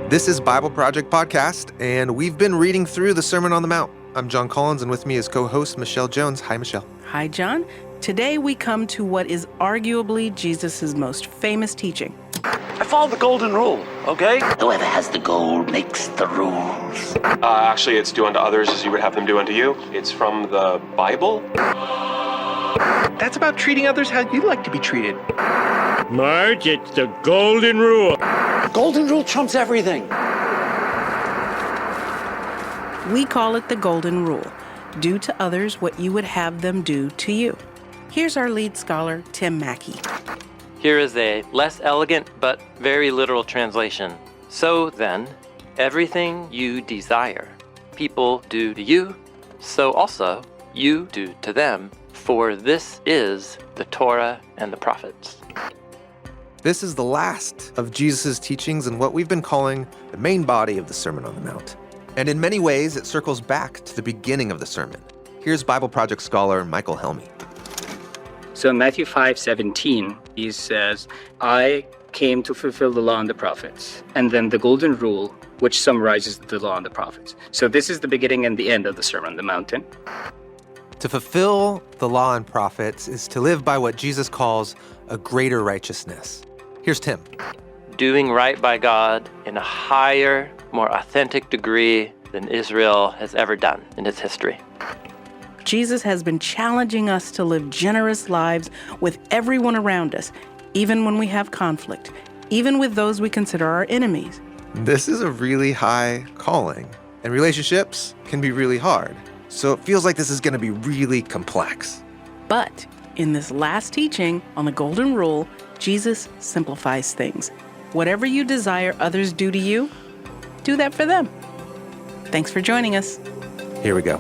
This is Bible Project Podcast, and we've been reading through the Sermon on the Mount. I'm John Collins, and with me is co-host Michelle Jones. Hi, Michelle. Hi, John. Today we come to what is arguably Jesus' most famous teaching. I follow the golden rule, okay? Whoever has the gold makes the rules. Actually, it's do unto others as you would have them do unto you. It's from the Bible. That's about treating others how you'd like to be treated. Marge, it's the golden rule. Golden rule trumps everything. We call it the golden rule. Do to others what you would have them do to you. Here's our lead scholar, Tim Mackie. Here is a less elegant but very literal translation. So then, everything you desire, people do to you, so also you do to them, for this is the Torah and the prophets. This is the last of Jesus' teachings in what we've been calling the main body of the Sermon on the Mount. And in many ways, it circles back to the beginning of the sermon. Here's Bible Project scholar Michael Helmy. So in Matthew 5:17, he says, I came to fulfill the law and the prophets. And then the golden rule, which summarizes the law and the prophets. So this is the beginning and the end of the Sermon on the Mountain. To fulfill the law and prophets is to live by what Jesus calls a greater righteousness. Here's Tim. Doing right by God in a higher, more authentic degree than Israel has ever done in its history. Jesus has been challenging us to live generous lives with everyone around us, even when we have conflict, even with those we consider our enemies. This is a really high calling, and relationships can be really hard. So it feels like this is going to be really complex. But in this last teaching on the golden rule, Jesus simplifies things. Whatever you desire others do to you, do that for them. Thanks for joining us. Here we go.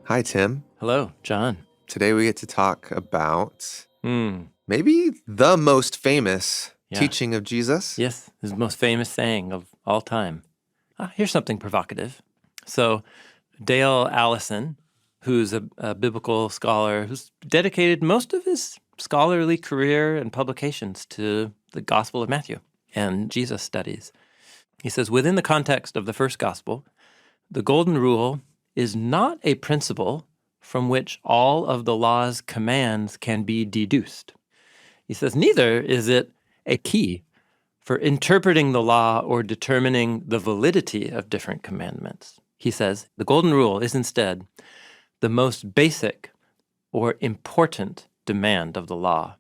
Hi, Tim. Hello, John. Today we get to talk about maybe the most famous teaching of Jesus. Yes, his most famous saying of all time. Here's something provocative. So Dale Allison, who's a biblical scholar who's dedicated most of his scholarly career and publications to the Gospel of Matthew and Jesus studies. He says, within the context of the first gospel, the golden rule is not a principle from which all of the law's commands can be deduced. He says, neither is it a key for interpreting the law or determining the validity of different commandments. He says, the golden rule is instead the most basic or important demand of the law,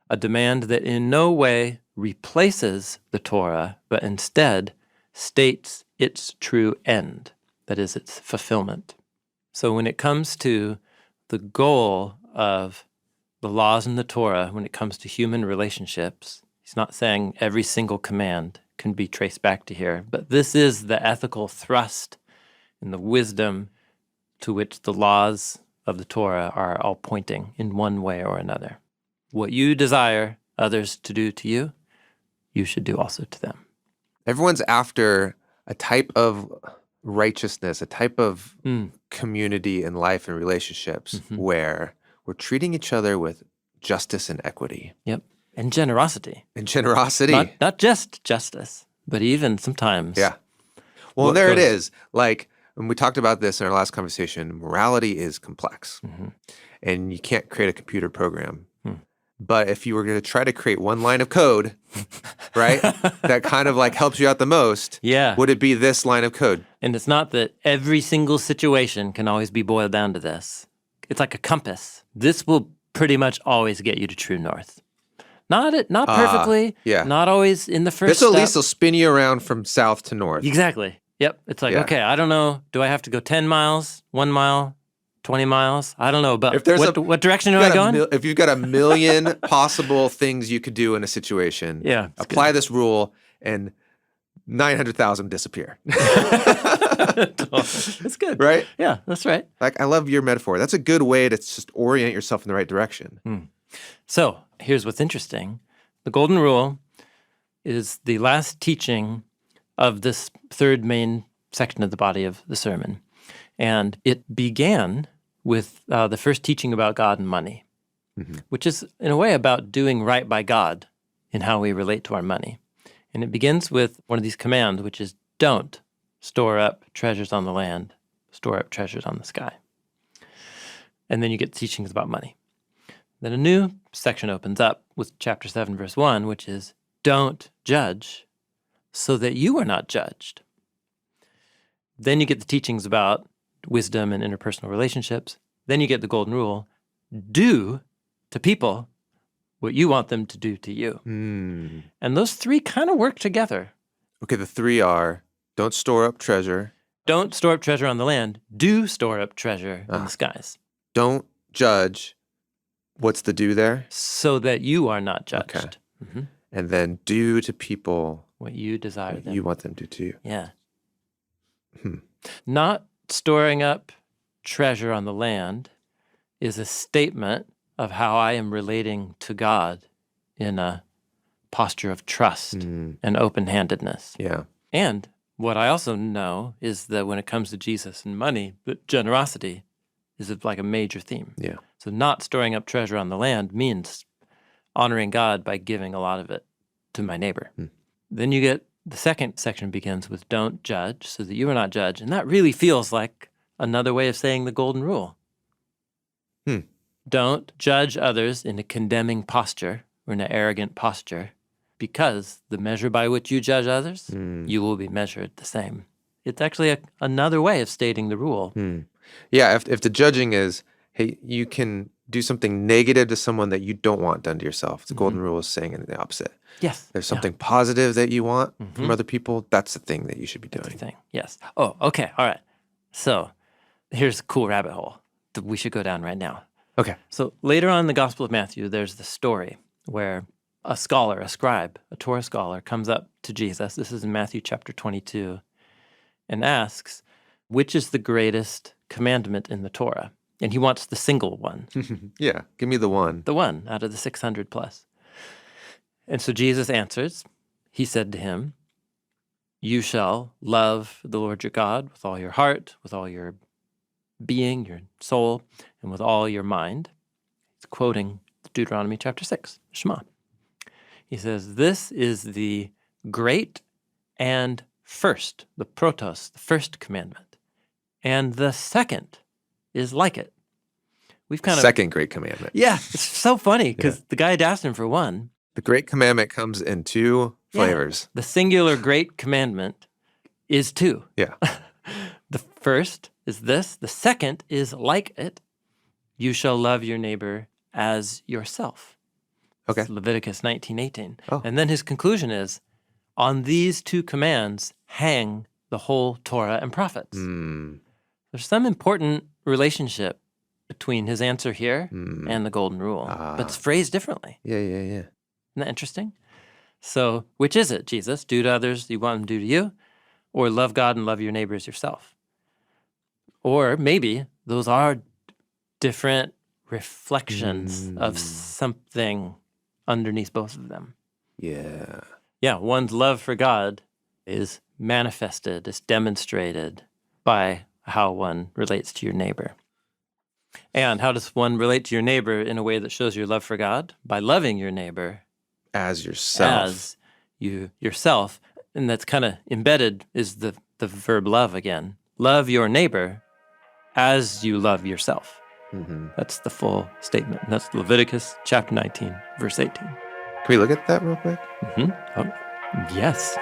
a demand that in no way replaces the Torah, but instead states its true end. That is, its fulfillment. So when it comes to the goal of the laws in the Torah, when it comes to human relationships, he's not saying every single command can be traced back to here, but this is the ethical thrust and the wisdom to which the laws of the Torah are all pointing in one way or another. What you desire others to do to you, you should do also to them. Everyone's after a type of righteousness, a type of community in life and relationships where we're treating each other with justice and equity. Yep. And generosity. And generosity. Not just justice, but even sometimes. Yeah. Well, there it is. Like, when we talked about this in our last conversation, morality is complex. And you can't create a computer program. But if you were going to try to create one line of code, right, that kind of like helps you out the most, would it be this line of code? And it's not that every single situation can always be boiled down to this. It's like a compass. This will pretty much always get you to true north. Not perfectly, not always in the first step. This at least will spin you around from south to north. Exactly. Yep. It's like, okay, I don't know. Do I have to go 10 miles, 1 mile, 20 miles? I don't know, but what direction am I going? If you've got a million possible things you could do in a situation, apply this rule and 900,000 disappear. That's good. Right? Yeah, that's right. Like, I love your metaphor. That's a good way to just orient yourself in the right direction. So here's what's interesting. The golden rule is the last teaching of this third main section of the body of the sermon. And it began with the first teaching about God and money, which is, in a way, about doing right by God in how we relate to our money. And it begins with one of these commands, which is, don't store up treasures on the land, store up treasures on the sky. And then you get teachings about money. Then a new section opens up with chapter 7, verse 1, which is, don't judge so that you are not judged. Then you get the teachings about wisdom and interpersonal relationships. Then you get the golden rule, do to people what you want them to do to you. And those three kind of work together. Okay, the three are, don't store up treasure. Don't store up treasure on the land. Do store up treasure in the skies. Don't judge. What's the do there? So that you are not judged. Okay. And then do to people what you desire what them. you want them to do to you. Yeah. Not storing up treasure on the land is a statement of how I am relating to God in a posture of trust and open-handedness. Yeah. And what I also know is that when it comes to Jesus and money, that generosity is like a major theme. Yeah. So not storing up treasure on the land means honoring God by giving a lot of it to my neighbor. Then you get the second section begins with don't judge so that you are not judged. And that really feels like another way of saying the golden rule. Don't judge others in a condemning posture or in an arrogant posture, because the measure by which you judge others, you will be measured the same. It's actually another way of stating the rule. Yeah, if the judging is, hey, you can do something negative to someone that you don't want done to yourself, the golden rule is saying the opposite. Yes. There's something positive that you want from other people, that's the thing that you should be doing. That's the thing, yes. Oh, okay, all right. So here's a cool rabbit hole that we should go down right now. Okay. So later on in the Gospel of Matthew, there's the story where a scholar, a scribe, a Torah scholar, comes up to Jesus. This is in Matthew chapter 22, and asks, which is the greatest commandment in the Torah? And he wants the single one. Yeah, give me the one. The one out of the 600 plus. And so Jesus answers, he said to him, you shall love the Lord your God with all your heart, with all your being, your soul, and with all your mind. He's quoting Deuteronomy chapter 6, Shema. He says, this is the great and first, the protos, the first commandment. And the second is like it. We've kind of... Second great commandment. Yeah, it's so funny because the guy had asked him for one. The great commandment comes in two flavors. The singular great commandment is two. Yeah. The first is this. The second is like it. You shall love your neighbor as yourself. Okay. It's Leviticus 19:18. Oh. And then his conclusion is, on these two commands hang the whole Torah and prophets. There's some important relationship between his answer here and the golden rule, but it's phrased differently. Yeah. Isn't that interesting? So which is it, Jesus? Do to others you want them to do to you, or love God and love your neighbor as yourself? Or maybe those are different reflections of something underneath both of them. Yeah. Yeah, one's love for God is manifested, is demonstrated by how one relates to your neighbor. And how does one relate to your neighbor in a way that shows your love for God? By loving your neighbor as yourself. As yourself. And that's kind of embedded is the verb love again. Love your neighbor as you love yourself. That's the full statement. And that's Leviticus chapter 19, verse 18. Can we look at that real quick? Oh, yes.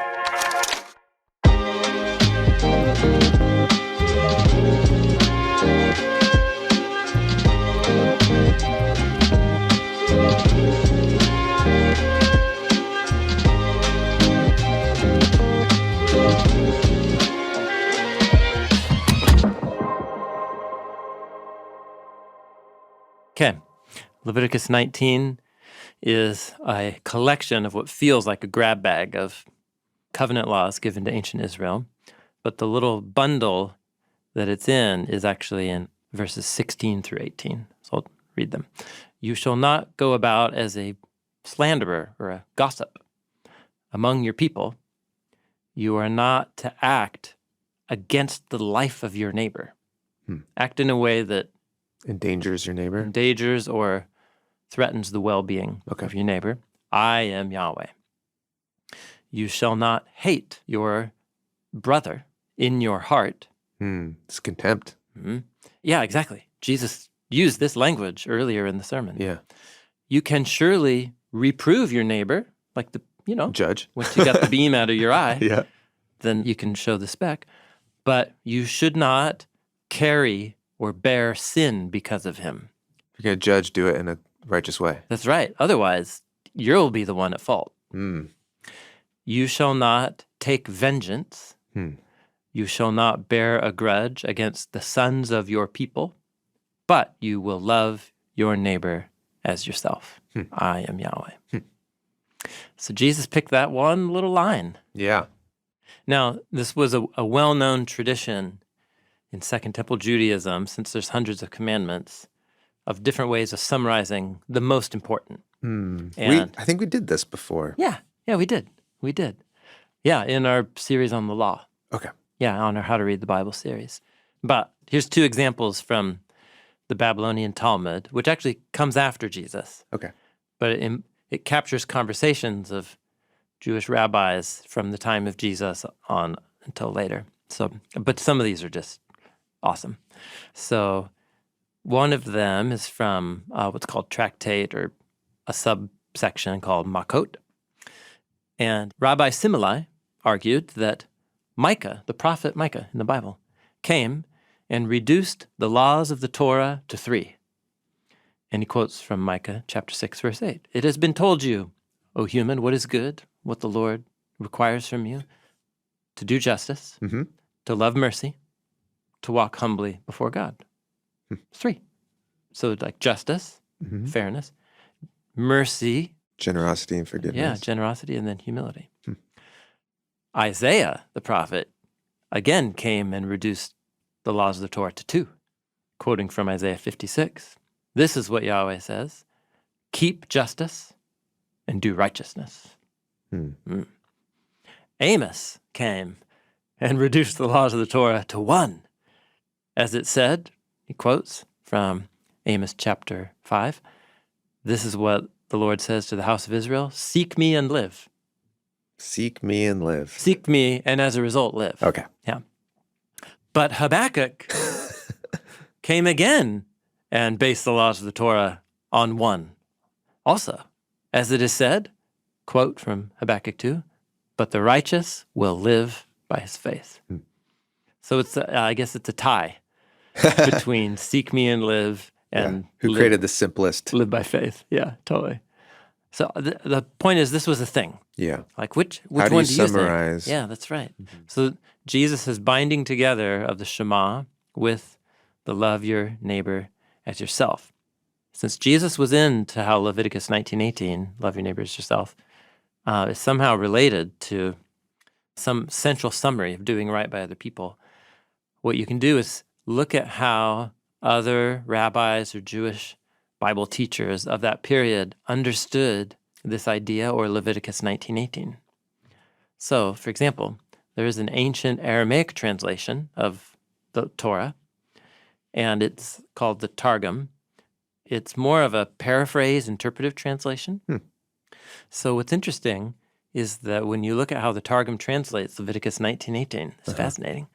Okay, Leviticus 19 is a collection of what feels like a grab bag of covenant laws given to ancient Israel, but the little bundle that it's in is actually in verses 16 through 18. So I'll read them. You shall not go about as a slanderer or a gossip among your people. You are not to act against the life of your neighbor. Act in a way that Endangers your neighbor? endangers or threatens the well-being of your neighbor. I am Yahweh. You shall not hate your brother in your heart. It's contempt. Yeah, exactly. Jesus used this language earlier in the sermon. Yeah. You can surely reprove your neighbor, like Judge. once you got the beam out of your eye, Yeah. then you can show the speck. But you should not carry or bear sin because of him. If you're going to judge, do it in a righteous way. That's right. Otherwise, you'll be the one at fault. You shall not take vengeance. You shall not bear a grudge against the sons of your people, but you will love your neighbor as yourself. I am Yahweh. So Jesus picked that one little line. Yeah. Now, this was a well-known tradition in Second Temple Judaism, since there's hundreds of commandments, of different ways of summarizing the most important. And I think we did this before. yeah, we did. We did. Yeah, in our series on the law. Okay. Yeah, on our How to Read the Bible series. But here's two examples from the Babylonian Talmud, which actually comes after Jesus. Okay. But it captures conversations of Jewish rabbis from the time of Jesus on until later. So, but some of these are just awesome. So one of them is from what's called tractate, or a subsection called Makot. And Rabbi Similai argued that Micah, the prophet Micah in the Bible, came and reduced the laws of the Torah to 3. And he quotes from Micah chapter 6, verse 8. It has been told you, O human, what is good, what the Lord requires from you, to do justice, to love mercy, to walk humbly before God. 3. So like justice, fairness, mercy. Generosity and forgiveness. Yeah, generosity and then humility. Isaiah, the prophet, again came and reduced the laws of the Torah to 2, quoting from Isaiah 56. This is what Yahweh says, keep justice and do righteousness. Amos came and reduced the laws of the Torah to 1. As it said, he quotes from Amos chapter 5, this is what the Lord says to the house of Israel, seek me and live. Seek me and live. Seek me and as a result live. Okay. Yeah. But Habakkuk came again and based the laws of the Torah on 1. Also, as it is said, quote from Habakkuk 2, but the righteous will live by his faith. So it's, I guess it's a tie between seek me and live and who created the simplest. Live by faith. Yeah, totally. So the point is, this was a thing. Yeah. Like which How do one you do you summarize? think? Yeah, that's right. So Jesus is binding together of the Shema with the love your neighbor as yourself. Since Jesus was into how Leviticus 19:18, love your neighbor as yourself, is somehow related to some central summary of doing right by other people, what you can do is look at how other rabbis or Jewish Bible teachers of that period understood this idea, or Leviticus 19:18. So, for example, there is an ancient Aramaic translation of the Torah, and it's called the Targum. It's more of a paraphrase, interpretive translation. So what's interesting is that when you look at how the Targum translates Leviticus 19:18, it's fascinating.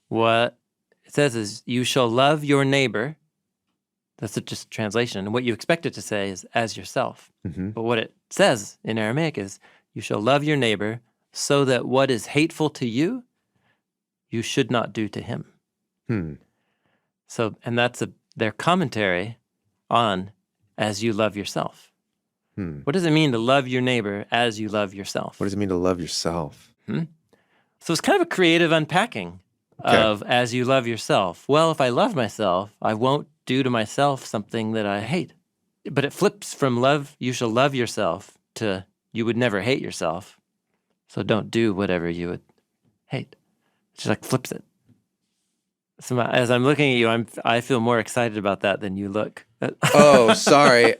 What it says is, you shall love your neighbor. That's just a translation. And what you expect it to say is, as yourself. But what it says in Aramaic is, you shall love your neighbor so that what is hateful to you, you should not do to him. So, and that's their commentary on as you love yourself. What does it mean to love your neighbor as you love yourself? What does it mean to love yourself? So it's kind of a creative unpacking of as you love yourself. Well, if I love myself, I won't do to myself something that I hate. But it flips from love, you shall love yourself, to you would never hate yourself. So don't do whatever you would hate. It just like flips it. So as I'm looking at you, I feel more excited about that than you look. Oh, sorry.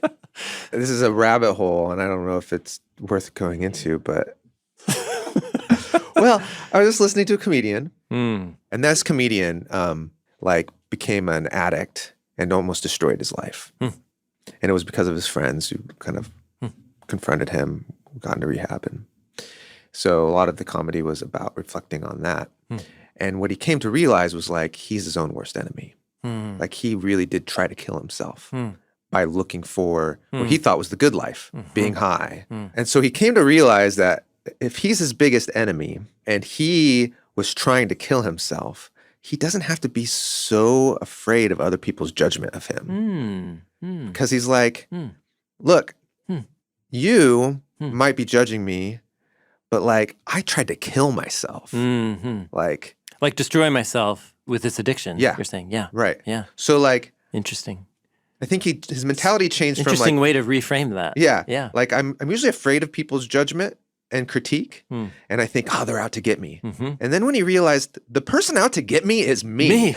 This is a rabbit hole, and I don't know if it's worth going into, but... Well, I was just listening to a comedian, And this comedian, became an addict and almost destroyed his life. And it was because of his friends who kind of confronted him, got into rehab. And so a lot of the comedy was about reflecting on that. And what he came to realize was he's his own worst enemy. He really did try to kill himself by looking for what he thought was the good life, being high. And so he came to realize that if he's his biggest enemy and he was trying to kill himself, he doesn't have to be so afraid of other people's judgment of him. Because he's look, you might be judging me, but I tried to kill myself. Like destroy myself with this addiction. Yeah. You're saying, yeah. Right. Yeah. So interesting. I think his mentality changed Interesting from way to reframe that. Yeah. Yeah. I'm usually afraid of people's judgment and critique, and I think, they're out to get me. And then when he realized the person out to get me is me.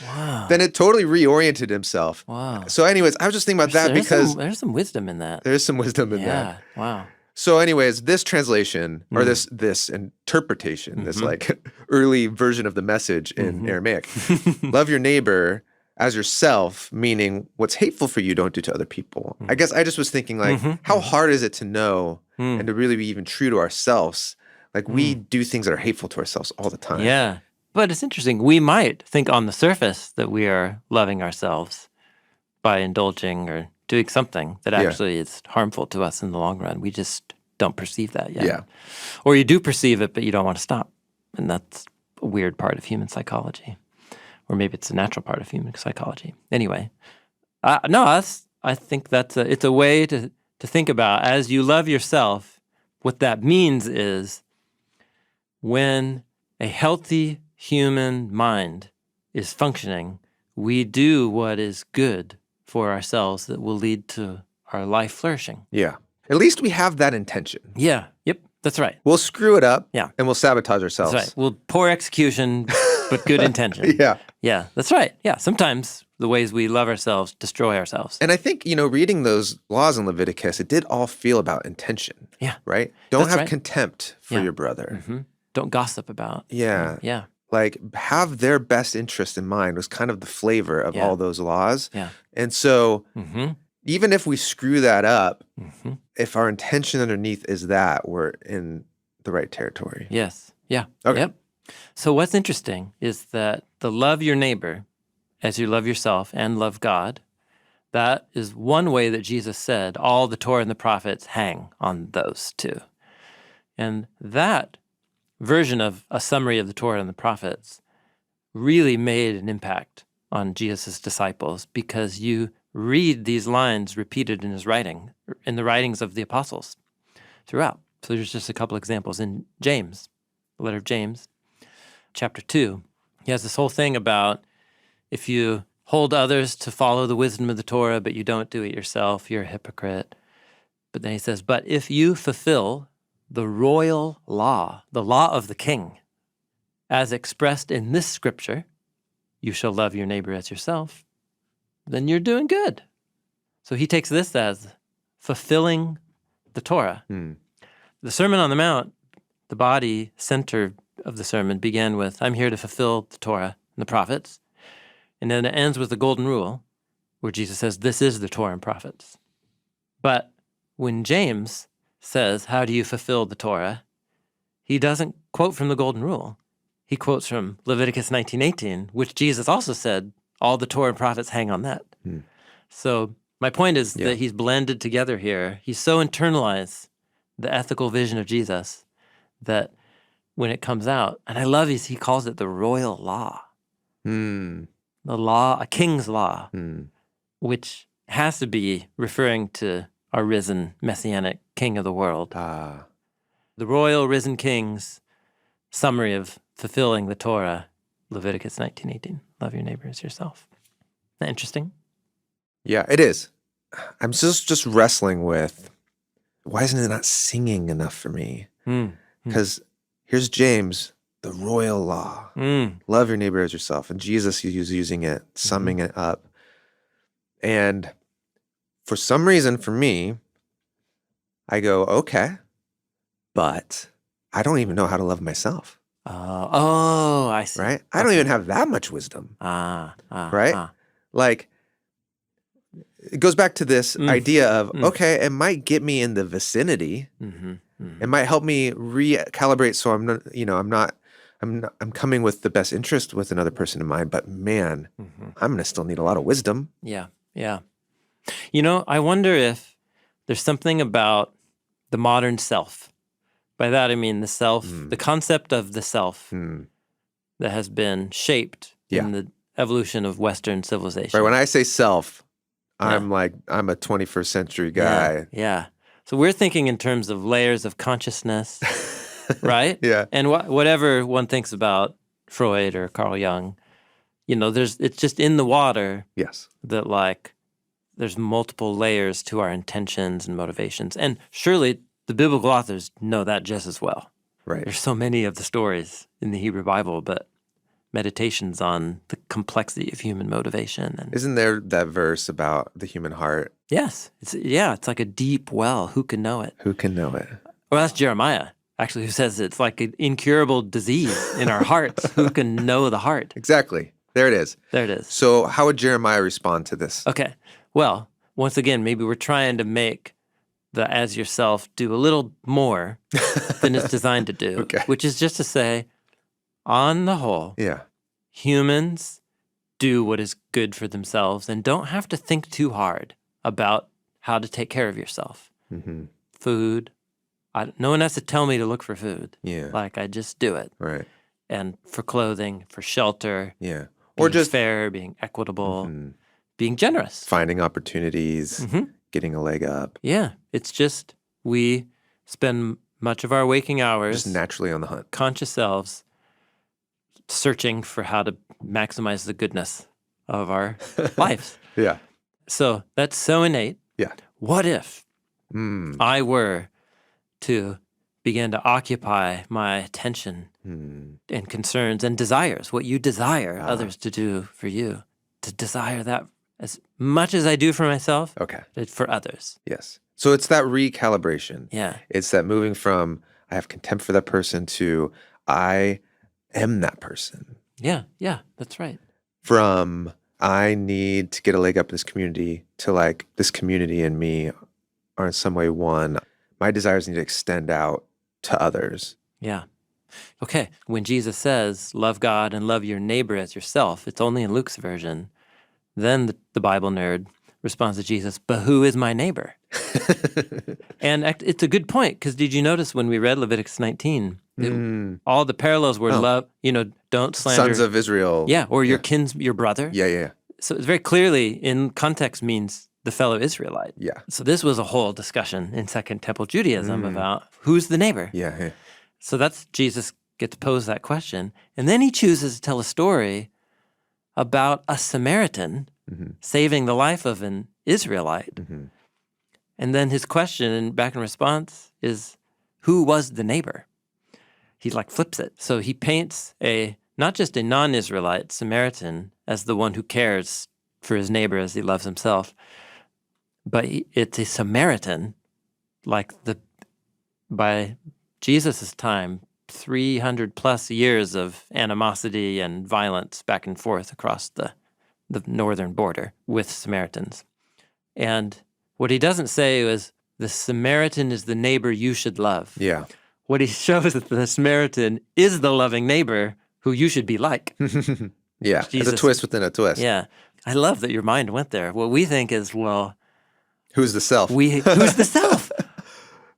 Wow. Then it totally reoriented himself. Wow. So anyways, I was just thinking about that because there's some wisdom in that. there's some wisdom in that. Yeah. Wow. So anyways, this translation or this interpretation, this early version of the message in Aramaic, love your neighbor as yourself, meaning what's hateful for you, don't do to other people. I guess I just was thinking how hard is it to know and to really be even true to ourselves? We do things that are hateful to ourselves all the time. Yeah. But it's interesting. We might think on the surface that we are loving ourselves by indulging or doing something that actually is harmful to us in the long run. We just don't perceive that yet. Yeah. Or you do perceive it, but you don't want to stop. And that's a weird part of human psychology. Or maybe it's a natural part of human psychology. Anyway, I think it's a way to think about. As you love yourself, what that means is when a healthy human mind is functioning, we do what is good for ourselves that will lead to our life flourishing. Yeah. At least we have that intention. Yeah. Yep. That's right. We'll screw it up. Yeah. And we'll sabotage ourselves. That's right. Well, poor execution, but good intention. Yeah. Yeah. That's right. Yeah. Sometimes the ways we love ourselves destroy ourselves. And I think, reading those laws in Leviticus, it did all feel about intention. Yeah. Right? Don't That's have right. contempt for your brother. Don't gossip about. Yeah. Yeah. Have their best interest in mind was kind of the flavor of all those laws. Yeah. And so even if we screw that up, if our intention underneath is that, we're in the right territory. Yes. Yeah. Okay. Yep. So what's interesting is that the love your neighbor as you love yourself and love God, that is one way that Jesus said all the Torah and the prophets hang on those two. And that version of a summary of the Torah and the prophets really made an impact on Jesus' disciples because you read these lines repeated in his writing, in the writings of the apostles throughout. So there's just a couple examples. In James, the letter of James, chapter 2, he has this whole thing about if you hold others to follow the wisdom of the Torah, but you don't do it yourself, you're a hypocrite. But then he says, but if you fulfill the royal law, the law of the king, as expressed in this scripture, you shall love your neighbor as yourself, then you're doing good. So he takes this as fulfilling the Torah. The Sermon on the Mount, the body center of the sermon began with, I'm here to fulfill the Torah and the prophets. And then it ends with the golden rule, where Jesus says, this is the Torah and prophets. But when James says, how do you fulfill the Torah? He doesn't quote from the golden rule. He quotes from Leviticus 19:18, which Jesus also said, all the Torah and prophets hang on that. So my point is that he's blended together here. He's so internalized the ethical vision of Jesus that when it comes out, and I love he calls it the royal law. The law, a king's law, which has to be referring to our risen messianic king of the world. The royal risen king's summary of fulfilling the Torah, Leviticus 19:18. Love your neighbor as yourself. Isn't that interesting? Yeah, it is. I'm just wrestling with, why isn't it not singing enough for me? Because here's James, the royal law. Love your neighbor as yourself. And Jesus is using it, summing it up. And for some reason, for me, I go, okay, but I don't even know how to love myself. Oh, I see. Right? I don't even have that much wisdom. Right? Like, it goes back to this idea of, okay, it might get me in the vicinity. It might help me recalibrate so I'm not, I'm coming with the best interest with another person in mind, but man, I'm going to still need a lot of wisdom. Yeah. I wonder if there's something about the modern self. By that I mean the self, the concept of the self that has been shaped in the evolution of Western civilization. Right. When I say self, I'm a 21st century guy. Yeah. So we're thinking in terms of layers of consciousness, right? Yeah. And whatever one thinks about Freud or Carl Jung, it's just in the water. Yes. That like there's multiple layers to our intentions and motivations. And surely the biblical authors know that just as well. Right. There's so many of the stories in the Hebrew Bible, but meditations on the complexity of human motivation. And isn't there that verse about the human heart? Yes. It's like a deep well. Who can know it? Who can know it? Well, that's Jeremiah, actually, who says it's like an incurable disease in our hearts. Who can know the heart? Exactly. There it is. So how would Jeremiah respond to this? Okay. Well, once again, maybe we're trying to make the as yourself do a little more than it's designed to do, which is just to say, on the whole, humans do what is good for themselves and don't have to think too hard about how to take care of yourself. Food. No one has to tell me to look for food. Yeah. Like, I just do it. Right. And for clothing, for shelter. Yeah. Or just fair, being equitable, being generous. Finding opportunities, getting a leg up. Yeah. It's just we spend much of our waking hours just naturally on the hunt. Conscious selves searching for how to maximize the goodness of our lives. Yeah. So that's so innate. Yeah. What if I were to begin to occupy my attention and concerns and desires, what you desire others to do for you, to desire that as much as I do for myself, for others. Yes. So it's that recalibration. Yeah. It's that moving from I have contempt for that person to I am that person. Yeah, that's right. From I need to get a leg up in this community to like this community and me are in some way one. My desires need to extend out to others. Yeah. Okay. When Jesus says, love God and love your neighbor as yourself, it's only in Luke's version. Then the Bible nerd responds to Jesus, but who is my neighbor? And it's a good point, because did you notice when we read Leviticus 19, all the parallels were love, don't slander. Sons of Israel. Yeah, or your your brother. Yeah. So it's very clearly, in context, means the fellow Israelite. Yeah. So this was a whole discussion in Second Temple Judaism about who's the neighbor. Yeah. So that's Jesus gets to pose that question. And then he chooses to tell a story about a Samaritan saving the life of an Israelite. And then his question back in response is, who was the neighbor? He like flips it. So he paints not just a non-Israelite Samaritan as the one who cares for his neighbor as he loves himself, but it's a Samaritan, like by Jesus' time, 300 plus years of animosity and violence back and forth across the northern border with Samaritans. And what he doesn't say is the Samaritan is the neighbor you should love. Yeah. What he shows is that the Samaritan is the loving neighbor who you should be like. Yeah, it's a twist within a twist. Yeah. I love that your mind went there. What we think is, well... who's the self? Who's the self?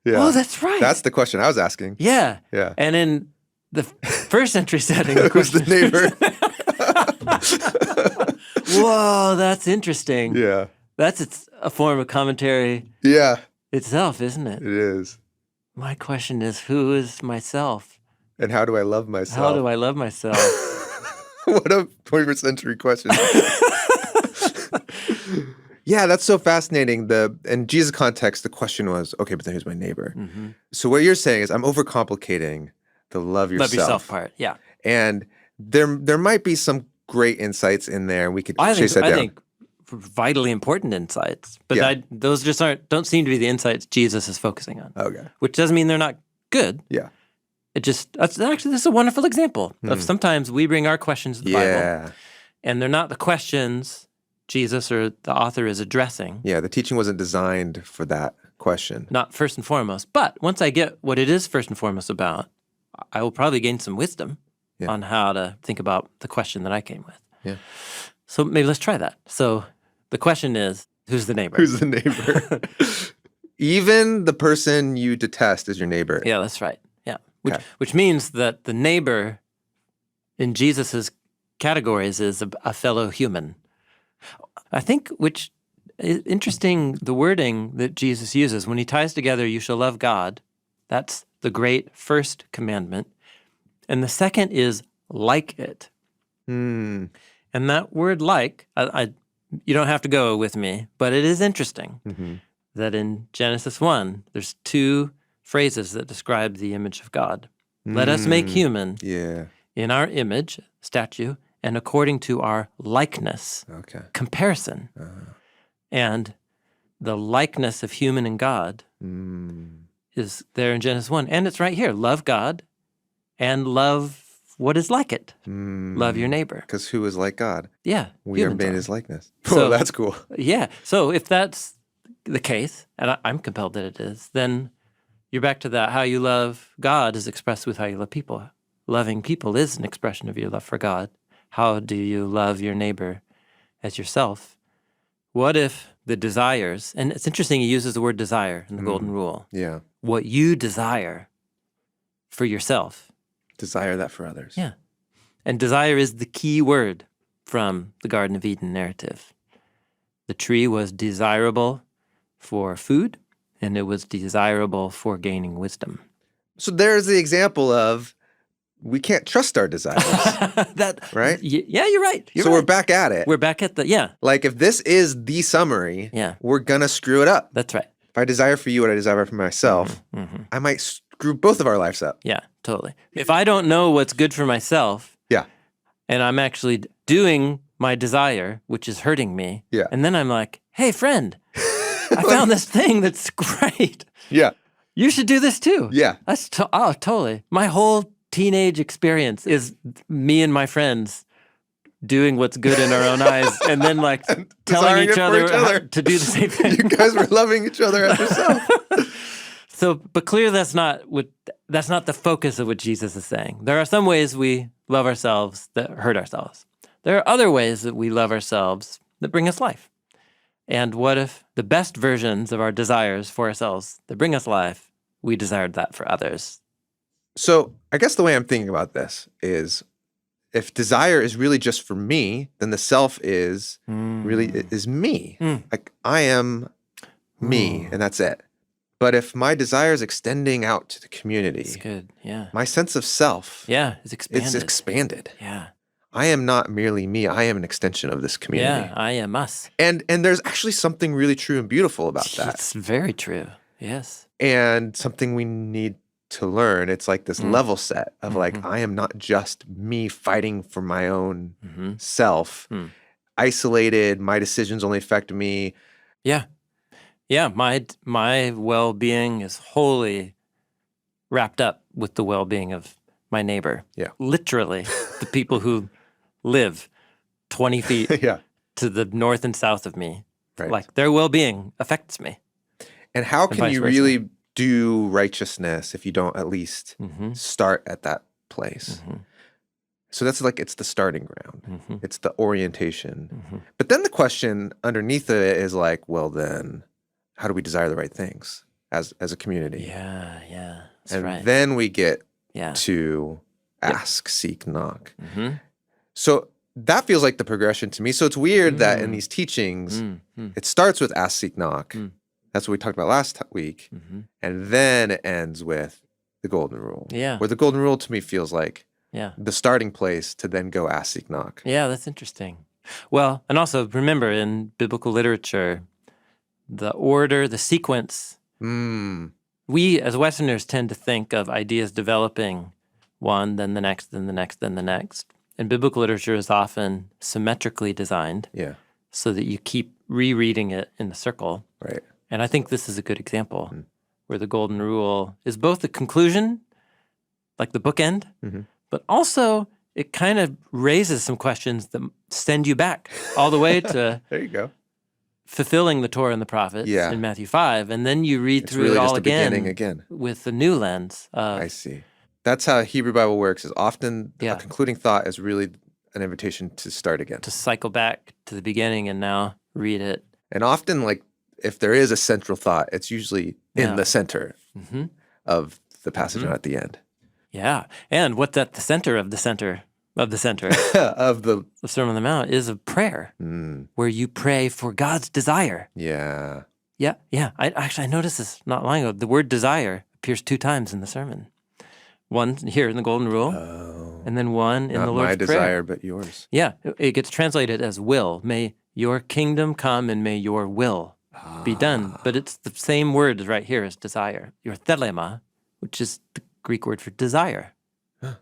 Yeah. Oh, that's right. That's the question I was asking. Yeah. Yeah. And in the first century setting... who's the neighbor? Whoa, that's interesting. Yeah. That's a form of commentary itself, isn't it? It is. My question is, who is myself? And how do I love myself? How do I love myself? What a 21st century question. Yeah, that's so fascinating. In Jesus' context, the question was, okay, but then who's my neighbor? So what you're saying is I'm overcomplicating the love yourself part, yeah. And there might be some great insights in there, and we could chase that down. I think vitally important insights, but those just don't seem to be the insights Jesus is focusing on. Okay. Which doesn't mean they're not good. Yeah. this is a wonderful example of sometimes we bring our questions to the Bible, and they're not the questions Jesus or the author is addressing. Yeah, the teaching wasn't designed for that question. Not first and foremost. But once I get what it is first and foremost about, I will probably gain some wisdom on how to think about the question that I came with. Yeah. So maybe let's try that. So the question is, who's the neighbor? Who's the neighbor? Even the person you detest is your neighbor. Yeah, that's right. Yeah. Which means that the neighbor in Jesus's categories is a fellow human. I think which is interesting, the wording that Jesus uses when he ties together, you shall love God. That's the great first commandment. And the second is like it. And that word like, you don't have to go with me, but it is interesting that in Genesis 1, there's 2 phrases that describe the image of God. Let us make human in our image, statue, and according to our likeness, comparison. And the likeness of human and God is there in Genesis 1. And it's right here. Love God and love what is like it. Love your neighbor. Because who is like God? Yeah. We are made in his likeness. So, that's cool. Yeah. So if that's the case, and I'm compelled that it is, then you're back to that. How you love God is expressed with how you love people. Loving people is an expression of your love for God. How do you love your neighbor as yourself? What if the desires, and it's interesting he uses the word desire in the Golden Rule. Yeah. What you desire for yourself. Desire that for others. Yeah. And desire is the key word from the Garden of Eden narrative. The tree was desirable for food, and it was desirable for gaining wisdom. So there's the example of we can't trust our desires, right? Yeah, you're right. We're back at it. We're back at Like if this is the summary, we're going to screw it up. That's right. If I desire for you what I desire for myself, I might screw both of our lives up. Yeah, totally. If I don't know what's good for myself, and I'm actually doing my desire, which is hurting me, and then I'm like, hey, friend, I found this thing that's great. Yeah. You should do this too. Yeah. That's totally. My whole teenage experience is me and my friends doing what's good in our own eyes and then like telling each other to do the same thing. You guys were loving each other as yourself. So, but clearly that's not the focus of what Jesus is saying. There are some ways we love ourselves that hurt ourselves. There are other ways that we love ourselves that bring us life. And what if the best versions of our desires for ourselves that bring us life, we desired that for others? So I guess the way I'm thinking about this is if desire is really just for me, then the self is really is me. Like I am me and that's it. But if my desire is extending out to the community, that's good. Yeah. My sense of self is expanded. It's expanded. Yeah. I am not merely me. I am an extension of this community. Yeah, I am us. And there's actually something really true and beautiful about that. It's very true. Yes. And something we need to learn. It's like this level set of like, I am not just me fighting for my own self, isolated, my decisions only affect me. Yeah. Yeah, my well-being is wholly wrapped up with the well-being of my neighbor. Yeah. Literally, the people who live 20 feet to the north and south of me. Right. Like their well-being affects me. And how can you really do righteousness if you don't at least start at that place? So that's like, it's the starting ground. It's the orientation. But then the question underneath it is like, well then, how do we desire the right things as a community? Yeah, yeah. And right. then we get to ask, seek, knock. So that feels like the progression to me. So it's weird that in these teachings, it starts with ask, seek, knock. That's what we talked about last week. And then it ends with the golden rule. Yeah. Where the golden rule to me feels like the starting place to then go ask, seek, knock. Yeah, that's interesting. Well, and also remember in biblical literature, the order, the sequence, we as Westerners tend to think of ideas developing one, then the next, then the next, then the next. And biblical literature is often symmetrically designed so that you keep rereading it in the circle. Right. And I think this is a good example where the golden rule is both the conclusion like the bookend, but also it kind of raises some questions that send you back all the way to There you go. fulfilling the Torah and the prophets in Matthew 5, and then you read through really it all just the beginning again. with the new lens of I see. That's how Hebrew Bible works, is often a concluding thought is really an invitation to start again. to cycle back to the beginning and now read it. And often, like, if there is a central thought, it's usually in the center of the passage, not at the end. Yeah. And what's at the center of the center of the center of the Sermon on the Mount is a prayer where you pray for God's desire. Yeah. Yeah. Yeah. I noticed this not long ago. The word desire appears 2 times in the sermon. One here in the Golden Rule, and then one in Not the Lord's my Prayer. desire, but yours. Yeah. It gets translated as will. May your kingdom come and may your will be done. But it's the same word right here as desire. Your thelema, which is the Greek word for desire.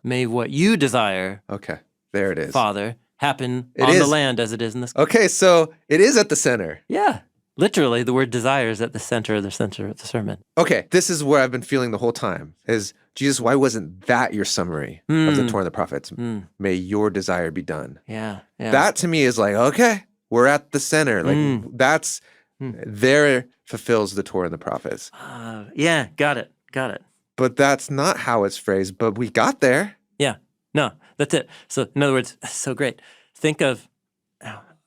May what you desire, Okay, there it is. Father, happen It on the is. land as it is in the sky. Okay, so it is at the center. Yeah. Literally, the word desire is at the center of the sermon. Okay, this is what I've been feeling the whole time is, Jesus, why wasn't that your summary of the Torah and the prophets? May your desire be done. Yeah. Yeah. That to me is like, okay, we're at the center. Like that's, there fulfills the Torah and the prophets. Yeah. Got it. But that's not how it's phrased, but we got there. Yeah. No, that's it. So, in other words, so great. Think of,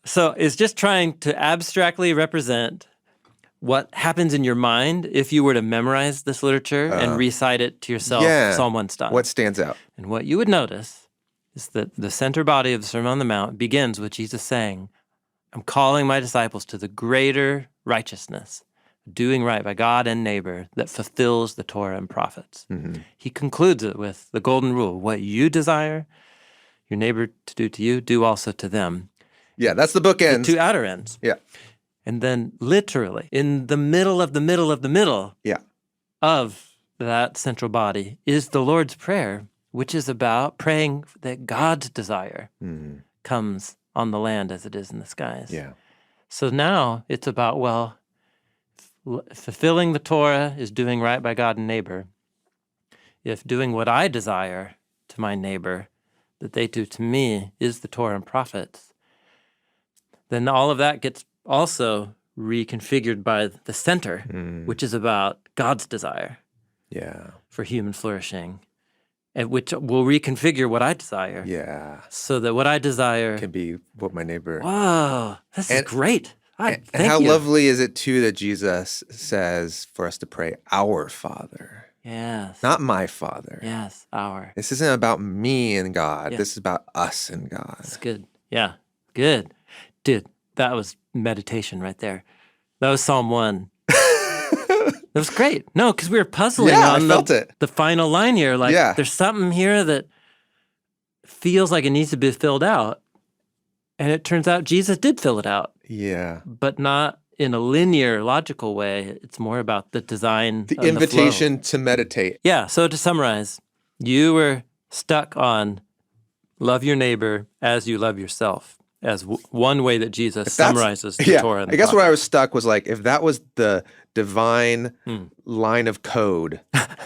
so it's just trying to abstractly represent what happens in your mind if you were to memorize this literature and recite it to yourself, Psalm 1 style. What stands out? And what you would notice is that the center body of the Sermon on the Mount begins with Jesus saying, I'm calling my disciples to the greater righteousness, doing right by God and neighbor that fulfills the Torah and prophets. He concludes it with the golden rule, what you desire your neighbor to do to you, do also to them. Yeah, that's the bookends. The 2 outer ends. Yeah. And then literally in the middle of the middle of the middle of that central body is the Lord's Prayer, which is about praying that God's desire comes on the land as it is in the skies. Yeah. So now it's about, well, fulfilling the Torah is doing right by God and neighbor. If doing what I desire to my neighbor that they do to me is the Torah and prophets, then all of that gets also reconfigured by the center, which is about God's desire for human flourishing, and which will reconfigure what I desire. Yeah. So that what I desire Can be what my neighbor... Whoa, this is great. And how lovely is it, too, that Jesus says for us to pray, our Father. Yes. Not my Father. Yes, our. This isn't about me and God. Yeah. This is about us and God. That's good. Yeah, good. Dude, that was meditation right there. That was Psalm 1. That was great. No, because we were puzzling on I felt it. The final line here. Like, there's something here that feels like it needs to be filled out. And it turns out Jesus did fill it out. Yeah. But not in a linear, logical way. It's more about the design, The and invitation the flow. to meditate. Yeah, so to summarize, you were stuck on love your neighbor as you love yourself as one way that Jesus summarizes the Torah. And I guess where I was stuck was like, if that was the divine line of code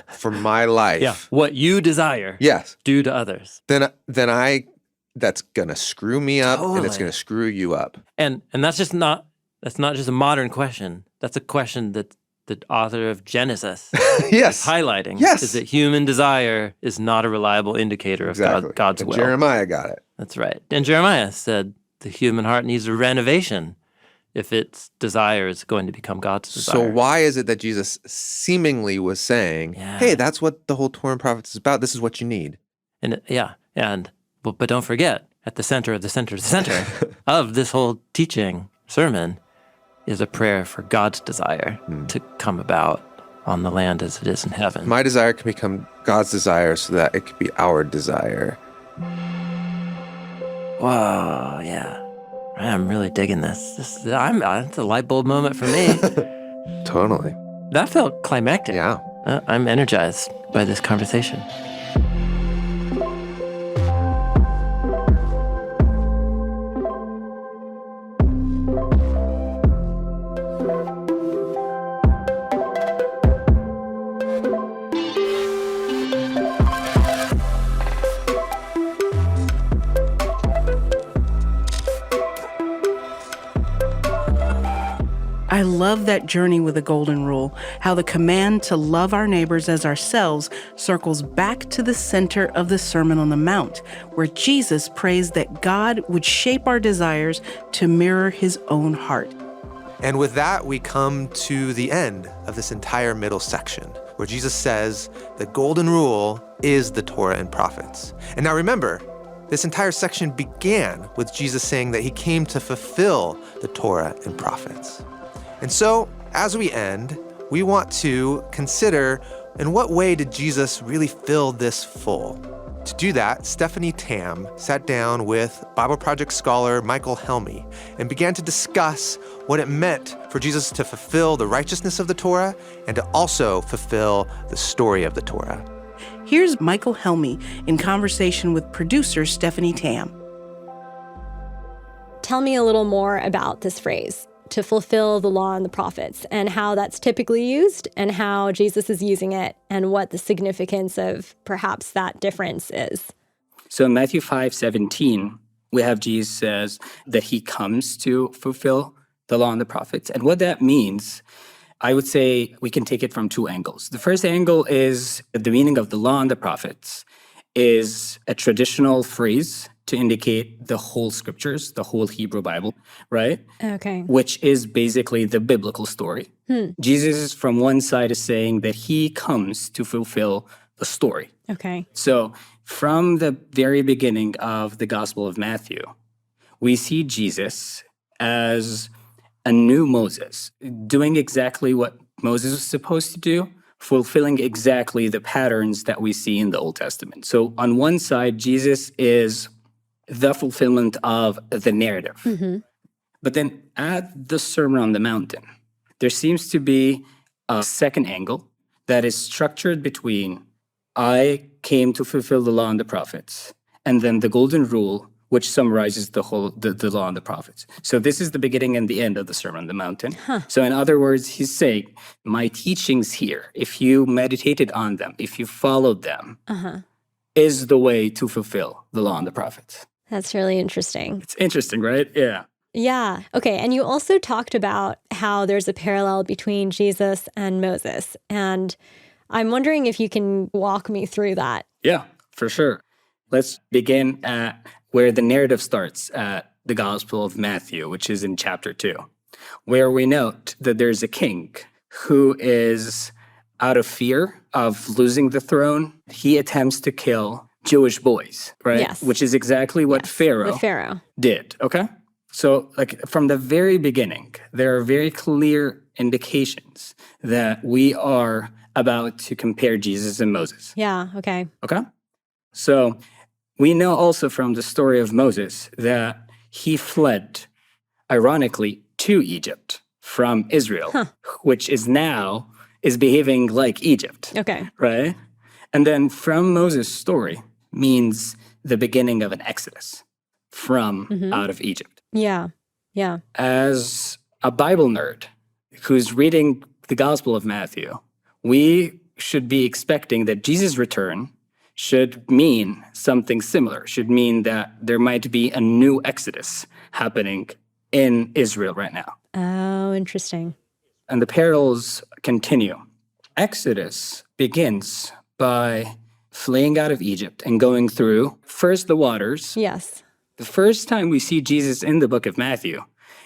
for my life. What you desire do to others. Then that's going to screw me up and it's going to screw you up. And that's not just a modern question. That's a question that the author of Genesis is highlighting. Is that human desire is not a reliable indicator of God's will. Jeremiah got it. That's right. And Jeremiah said the human heart needs a renovation if its desire is going to become God's desire. So why is it that Jesus seemingly was saying, hey, that's what the whole Torah and prophets is about. This is what you need. But don't forget, at the center of the center of the center of this whole teaching sermon is a prayer for God's desire to come about on the land as it is in heaven. My desire can become God's desire so that it could be our desire. Whoa, yeah. I'm really digging this. It's a light bulb moment for me. Totally. That felt climactic. Yeah. I'm energized by this conversation. I love that journey with the Golden Rule, how the command to love our neighbors as ourselves circles back to the center of the Sermon on the Mount, where Jesus prays that God would shape our desires to mirror his own heart. And with that, we come to the end of this entire middle section, where Jesus says the Golden Rule is the Torah and prophets. And now remember, this entire section began with Jesus saying that he came to fulfill the Torah and prophets. And so, as we end, we want to consider in what way did Jesus really fill this full? To do that, Stephanie Tam sat down with BibleProject scholar Michael Helmy and began to discuss what it meant for Jesus to fulfill the righteousness of the Torah and to also fulfill the story of the Torah. Here's Michael Helmy in conversation with producer Stephanie Tam. Tell me a little more about this phrase, to fulfill the law and the prophets, and how that's typically used and how Jesus is using it and what the significance of perhaps that difference is. So in Matthew 5:17, we have Jesus says that he comes to fulfill the law and the prophets. And what that means, I would say we can take it from two angles. The first angle is the meaning of the law and the prophets is a traditional phrase to indicate the whole scriptures, the whole Hebrew Bible, right? Okay. Which is basically the biblical story. Jesus, from one side, is saying that he comes to fulfill the story. Okay. So from the very beginning of the Gospel of Matthew, we see Jesus as a new Moses, doing exactly what Moses was supposed to do, fulfilling exactly the patterns that we see in the Old Testament. So on one side, Jesus is the fulfillment of the narrative. Mm-hmm. But then at the Sermon on the Mountain, there seems to be a second angle that is structured between I came to fulfill the law and the prophets, and then the Golden Rule, which summarizes the law and the prophets. So this is the beginning and the end of the Sermon on the Mountain. So in other words, he's saying, my teachings here, if you meditated on them, if you followed them, is the way to fulfill the law and the prophets. That's really interesting. It's interesting, right? Yeah. Yeah. Okay. And you also talked about how there's a parallel between Jesus and Moses. And I'm wondering if you can walk me through that. Yeah, for sure. Let's begin at where the narrative starts at the Gospel of Matthew, which is in chapter 2, where we note that there's a king who is out of fear of losing the throne. He attempts to kill Jewish boys, right? Yes. Which is exactly what Pharaoh did, okay? So like from the very beginning, there are very clear indications that we are about to compare Jesus and Moses. Yeah, okay. Okay? So we know also from the story of Moses that he fled, ironically, to Egypt from Israel, which is now behaving like Egypt. Okay. Right? And then from Moses' story means the beginning of an exodus from out of Egypt. Yeah. Yeah. As a Bible nerd who's reading the Gospel of Matthew, we should be expecting that Jesus' return should mean something similar, should mean that there might be a new exodus happening in Israel right now. Oh, interesting. And the parallels continue. Exodus begins by fleeing out of Egypt and going through first the waters. Yes. The first time we see Jesus in the book of Matthew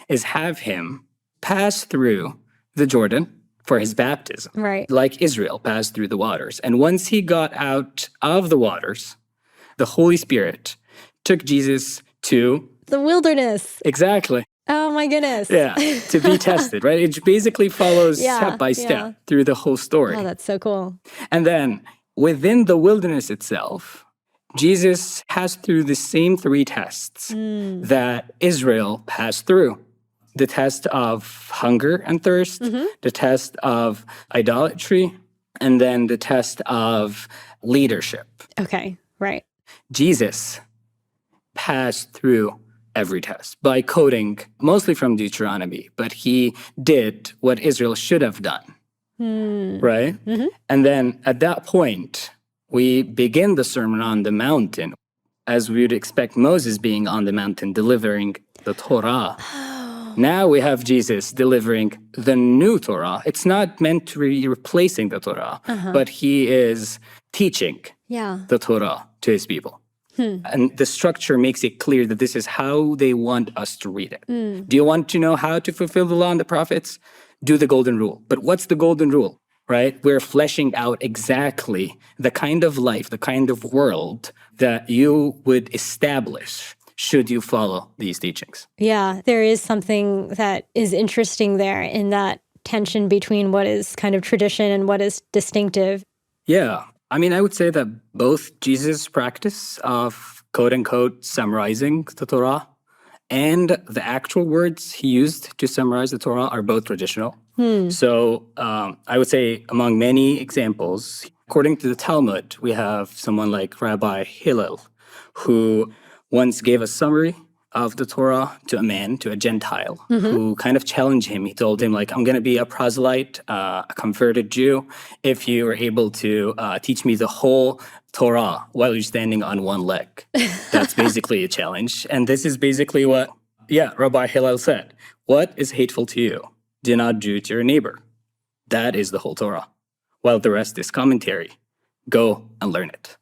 is have him pass through the Jordan for his baptism, right? Like Israel passed through the waters. And once he got out of the waters, the Holy Spirit took Jesus to the wilderness. Exactly. Oh my goodness. Yeah, to be tested, right? It basically follows step by step through the whole story. Oh, that's so cool. And then within the wilderness itself, Jesus passed through the same 3 tests that Israel passed through. The test of hunger and thirst, the test of idolatry, and then the test of leadership. Okay, right. Jesus passed through every test by quoting mostly from Deuteronomy, but he did what Israel should have done, right? And then at that point, we begin the Sermon on the Mountain, as we would expect Moses being on the mountain delivering the Torah. Now we have Jesus delivering the new Torah. It's not meant to be replacing the Torah, but he is teaching the Torah to his people. And the structure makes it clear that this is how they want us to read it. Do you want to know how to fulfill the law and the prophets? Do the golden rule. But what's the golden rule, right? We're fleshing out exactly the kind of life, the kind of world that you would establish should you follow these teachings. Yeah, there is something that is interesting there in that tension between what is kind of tradition and what is distinctive. Yeah. I mean, I would say that both Jesus' practice of quote-unquote summarizing the Torah and the actual words he used to summarize the Torah are both traditional. So I would say among many examples, according to the Talmud, we have someone like Rabbi Hillel, who once gave a summary of the Torah to a man, to a Gentile, who kind of challenged him. He told him, like, I'm going to be a proselyte, a converted Jew, if you are able to teach me the whole Torah while you're standing on one leg. That's basically a challenge. And this is basically what, Rabbi Hillel said. What is hateful to you? Do not do to your neighbor. That is the whole Torah. While the rest is commentary. Go and learn it.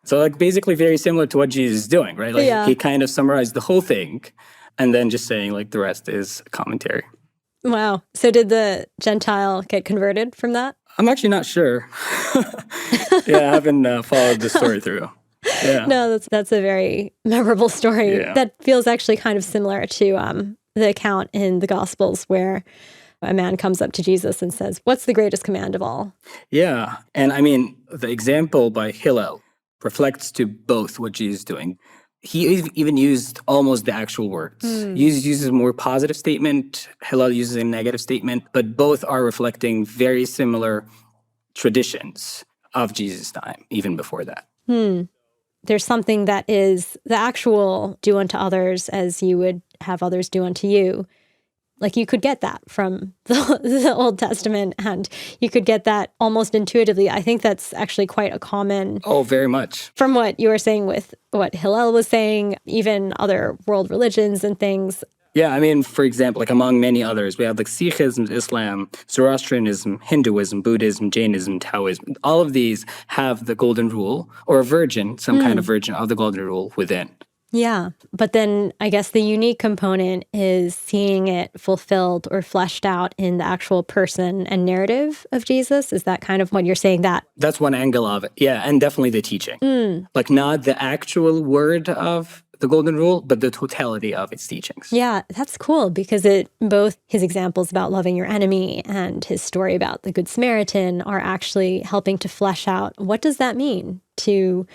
So, like, basically very similar to what Jesus is doing, right? Like, he kind of summarized the whole thing and then just saying, like, the rest is commentary. Wow. So did the Gentile get converted from that? I'm actually not sure. I haven't followed the story through. Yeah. No, that's a very memorable story. Yeah. That feels actually kind of similar to the account in the Gospels where a man comes up to Jesus and says, what's the greatest command of all? Yeah. And I mean, the example by Hillel reflects to both what Jesus is doing. He even used almost the actual words. He uses a more positive statement. Hillel uses a negative statement, but both are reflecting very similar traditions of Jesus' time, even before that. There's something that is the actual do unto others as you would have others do unto you. Like, you could get that from the Old Testament, and you could get that almost intuitively. I think that's actually quite a common... Oh, very much. From what you were saying with what Hillel was saying, even other world religions and things. Yeah, I mean, for example, like among many others, we have like Sikhism, Islam, Zoroastrianism, Hinduism, Buddhism, Jainism, Taoism. All of these have the golden rule, or a version, some kind of version of the golden rule within. Yeah. But then I guess the unique component is seeing it fulfilled or fleshed out in the actual person and narrative of Jesus. Is that kind of what you're saying? That's one angle of it. Yeah. And definitely the teaching. Like, not the actual word of the golden rule, but the totality of its teachings. Yeah, that's cool because both his examples about loving your enemy and his story about the Good Samaritan are actually helping to flesh out what does that mean to,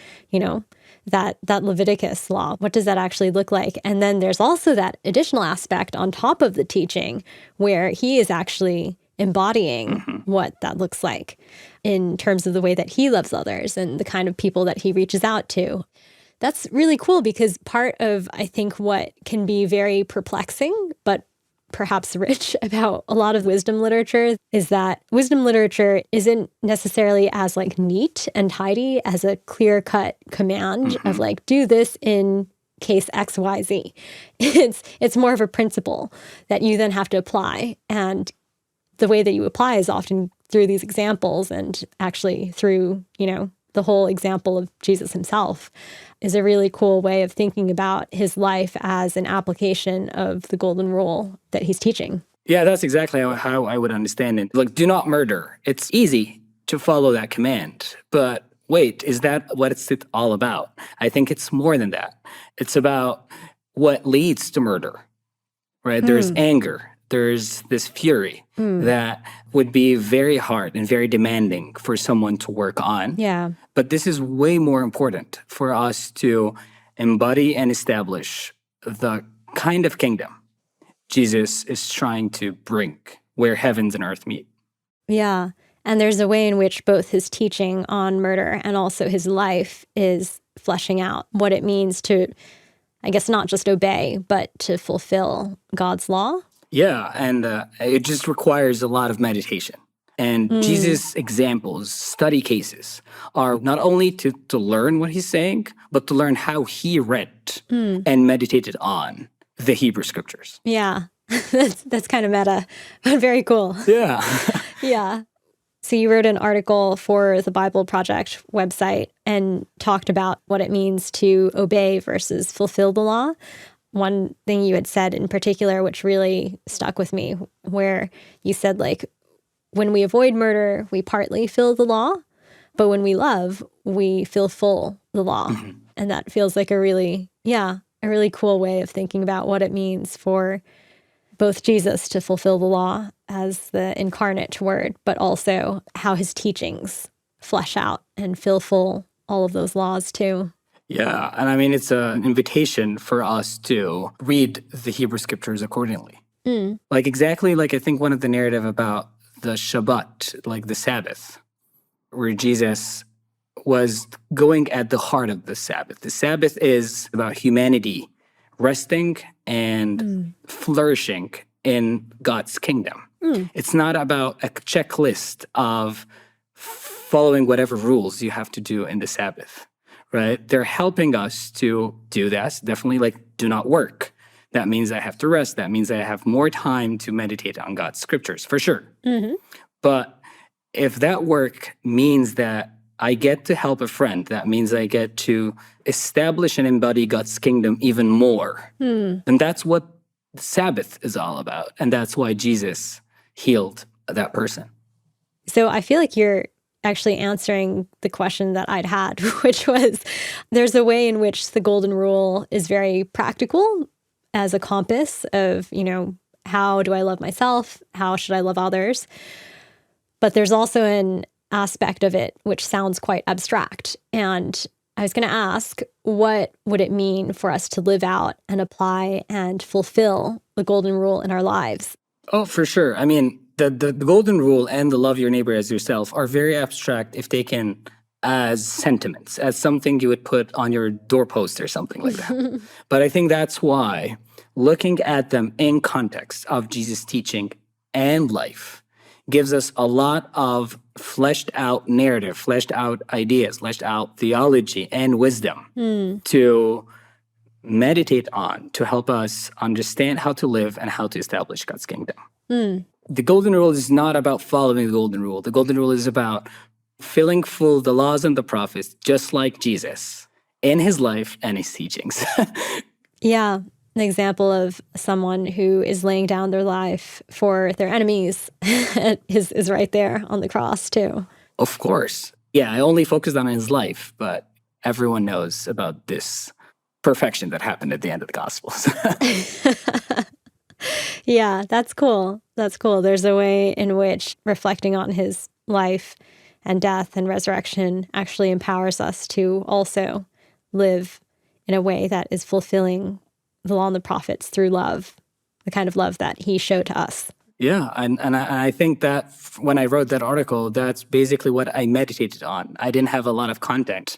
that Leviticus law. What does that actually look like? And then there's also that additional aspect on top of the teaching where he is actually embodying what that looks like in terms of the way that he loves others and the kind of people that he reaches out to. That's really cool because part of, I think, what can be very perplexing, but perhaps rich about a lot of wisdom literature is that wisdom literature isn't necessarily as like neat and tidy as a clear-cut command of like, do this in case X, Y, Z. It's more of a principle that you then have to apply. And the way that you apply is often through these examples and actually through, the whole example of Jesus himself is a really cool way of thinking about his life as an application of the golden rule that he's teaching. Yeah, that's exactly how I would understand it. Like, do not murder. It's easy to follow that command, but wait, is that what it's all about? I think it's more than that. It's about what leads to murder, right? There's anger. There's this fury that would be very hard and very demanding for someone to work on. Yeah. But this is way more important for us to embody and establish the kind of kingdom Jesus is trying to bring, where heavens and earth meet. Yeah. And there's a way in which both his teaching on murder and also his life is fleshing out what it means to, I guess, not just obey, but to fulfill God's law. Yeah, and it just requires a lot of meditation. And Jesus' examples, study cases, are not only to learn what he's saying, but to learn how he read and meditated on the Hebrew scriptures. Yeah. That's kind of meta, but very cool. Yeah. Yeah. So you wrote an article for the BibleProject website and talked about what it means to obey versus fulfill the law. One thing you had said in particular, which really stuck with me, where you said, like, when we avoid murder, we partly fill the law, but when we love, we fulfill the law. Mm-hmm. And that feels like a really cool way of thinking about what it means for both Jesus to fulfill the law as the incarnate word, but also how his teachings flesh out and fulfill all of those laws too. Yeah, and I mean, it's an invitation for us to read the Hebrew scriptures accordingly. Like exactly like I think one of the narrative about the Shabbat, like the Sabbath, where Jesus was going at the heart of the Sabbath. The Sabbath is about humanity resting and flourishing in God's kingdom. It's not about a checklist of following whatever rules you have to do in the Sabbath, right? They're helping us to do that. Definitely, like, do not work. That means I have to rest. That means I have more time to meditate on God's scriptures, for sure. Mm-hmm. But if that work means that I get to help a friend, that means I get to establish and embody God's kingdom even more. And that's what the Sabbath is all about. And that's why Jesus healed that person. So I feel like you're actually answering the question that I'd had, which was, there's a way in which the Golden Rule is very practical as a compass of, how do I love myself? How should I love others? But there's also an aspect of it which sounds quite abstract. And I was going to ask, what would it mean for us to live out and apply and fulfill the Golden Rule in our lives? Oh, for sure. I mean, the Golden Rule and the love your neighbor as yourself are very abstract if taken as sentiments, as something you would put on your doorpost or something like that. But I think that's why looking at them in context of Jesus' teaching and life gives us a lot of fleshed out narrative, fleshed out ideas, fleshed out theology and wisdom to meditate on, to help us understand how to live and how to establish God's kingdom. The Golden Rule is not about following the Golden Rule. The Golden Rule is about filling full the laws and the prophets, just like Jesus, in his life and his teachings. Yeah. An example of someone who is laying down their life for their enemies is right there on the cross too. Of course. Yeah, I only focused on his life, but everyone knows about this perfection that happened at the end of the Gospels. Yeah, that's cool. That's cool. There's a way in which reflecting on his life and death and resurrection actually empowers us to also live in a way that is fulfilling the law and the prophets through love, the kind of love that he showed to us. Yeah, and I think that when I wrote that article, that's basically what I meditated on. I didn't have a lot of content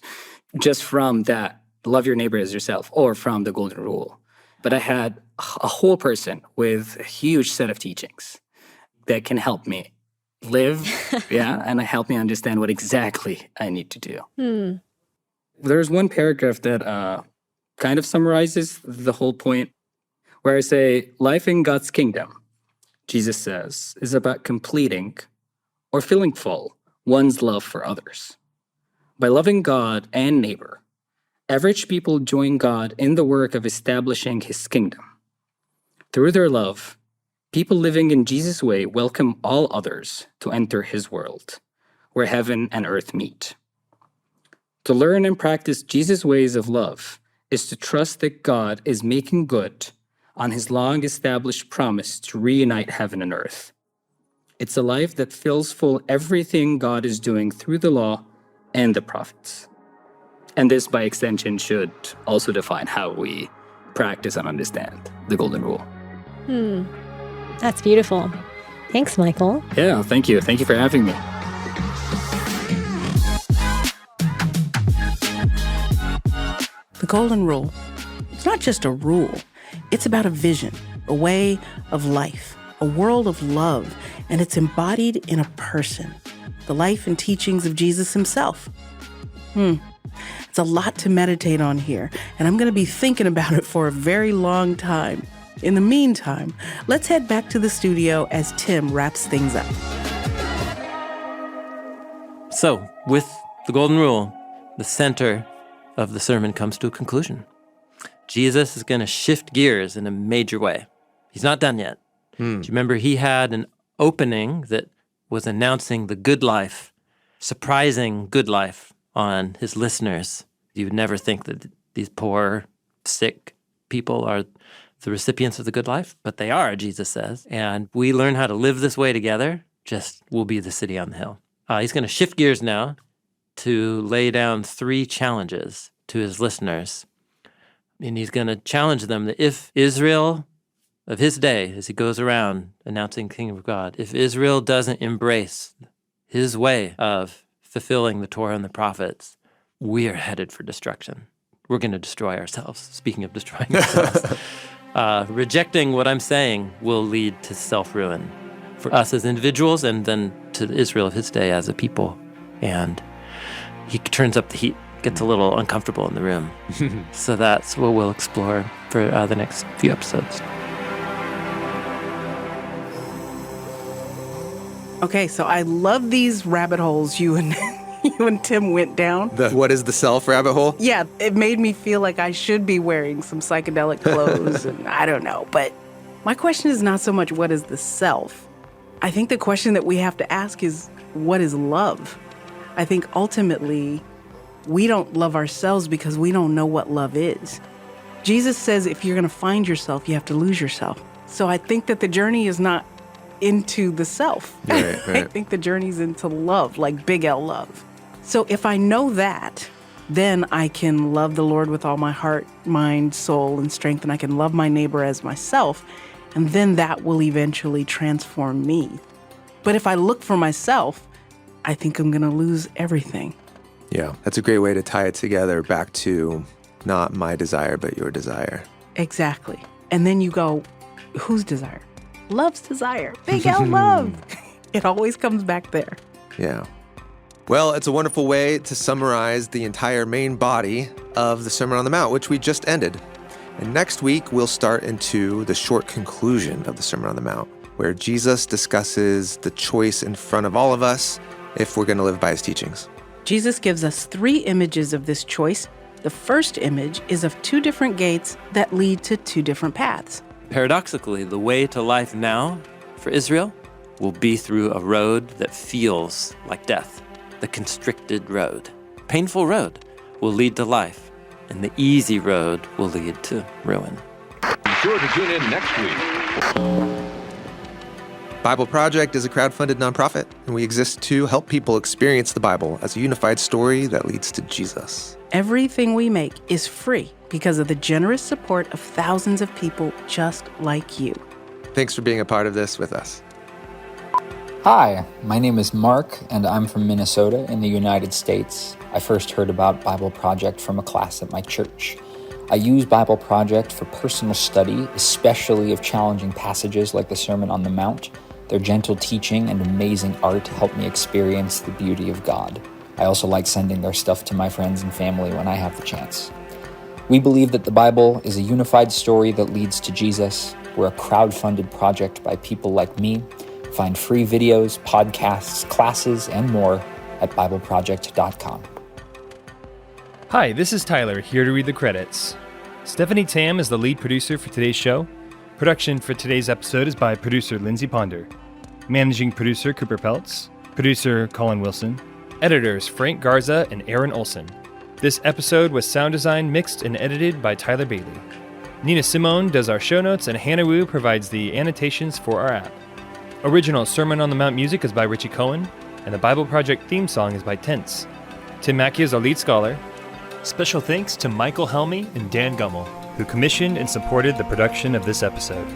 just from that, love your neighbor as yourself, or from the Golden Rule. But I had a whole person with a huge set of teachings that can help me live, and help me understand what exactly I need to do. There's one paragraph that kind of summarizes the whole point, where I say, life in God's kingdom, Jesus says, is about completing or filling full one's love for others. By loving God and neighbor, average people join God in the work of establishing his kingdom. Through their love, people living in Jesus' way welcome all others to enter his world, where heaven and earth meet. To learn and practice Jesus' ways of love is to trust that God is making good on his long-established promise to reunite heaven and earth. It's a life that fills full everything God is doing through the law and the prophets. And this, by extension, should also define how we practice and understand the Golden Rule. That's beautiful. Thanks, Michael. Yeah, thank you. Thank you for having me. The Golden Rule. It's not just a rule. It's about a vision, a way of life, a world of love, and it's embodied in a person, the life and teachings of Jesus himself. It's a lot to meditate on here, and I'm going to be thinking about it for a very long time. In the meantime, let's head back to the studio as Tim wraps things up. So, with the Golden Rule, the center of the sermon comes to a conclusion. Jesus is going to shift gears in a major way. He's not done yet. Do you remember he had an opening that was announcing the good life, surprising good life on his listeners? You would never think that these poor, sick people are the recipients of the good life, but they are, Jesus says. And we learn how to live this way together, just we'll be the city on the hill. He's going to shift gears now to lay down 3 challenges to his listeners. And he's going to challenge them that if Israel of his day, as he goes around announcing the kingdom of God, if Israel doesn't embrace his way of fulfilling the Torah and the prophets, we are headed for destruction. We're going to destroy ourselves. Speaking of destroying ourselves, rejecting what I'm saying will lead to self-ruin for us as individuals and then to Israel of his day as a people. And he turns up the heat, gets a little uncomfortable in the room. So that's what we'll explore for the next few episodes. Okay, so I love these rabbit holes you and Tim went down. What is the self rabbit hole? Yeah, it made me feel like I should be wearing some psychedelic clothes, and I don't know. But my question is not so much what is the self. I think the question that we have to ask is, what is love? I think ultimately, we don't love ourselves because we don't know what love is. Jesus says if you're going to find yourself, you have to lose yourself. So I think that the journey is not into the self. Right. I think the journey's into love, like big L love. So if I know that, then I can love the Lord with all my heart, mind, soul, and strength, and I can love my neighbor as myself, and then that will eventually transform me. But if I look for myself, I think I'm going to lose everything. Yeah, that's a great way to tie it together back to not my desire, but your desire. Exactly. And then you go, whose desire? Love's desire. Big L love. It always comes back there. Yeah. Well, it's a wonderful way to summarize the entire main body of the Sermon on the Mount, which we just ended. And next week, we'll start into the short conclusion of the Sermon on the Mount, where Jesus discusses the choice in front of all of us if we're going to live by his teachings. Jesus gives us 3 images of this choice. The first image is of 2 different gates that lead to 2 different paths. Paradoxically, the way to life now for Israel will be through a road that feels like death, the constricted road. Painful road will lead to life, and the easy road will lead to ruin. Be sure to tune in next week. Bible Project is a crowd-funded nonprofit, and we exist to help people experience the Bible as a unified story that leads to Jesus. Everything we make is free because of the generous support of thousands of people just like you. Thanks for being a part of this with us. Hi, my name is Mark, and I'm from Minnesota in the United States. I first heard about Bible Project from a class at my church. I use Bible Project for personal study, especially of challenging passages like the Sermon on the Mount. Their gentle teaching and amazing art help me experience the beauty of God. I also like sending their stuff to my friends and family when I have the chance. We believe that the Bible is a unified story that leads to Jesus. We're a crowd-funded project by people like me. Find free videos, podcasts, classes, and more at BibleProject.com. Hi, this is Tyler, here to read the credits. Stephanie Tam is the lead producer for today's show. Production for today's episode is by producer Lindsey Ponder. Managing producer Cooper Peltz. Producer Colin Wilson. Editors Frank Garza and Aaron Olsen. This episode was sound designed, mixed, and edited by Tyler Bailey. Nina Simone does our show notes, and Hannah Wu provides the annotations for our app. Original Sermon on the Mount music is by Richie Cohen, and the Bible Project theme song is by Tense. Tim Mackie is our lead scholar. Special thanks to Michael Helmy and Dan Gummel, who commissioned and supported the production of this episode.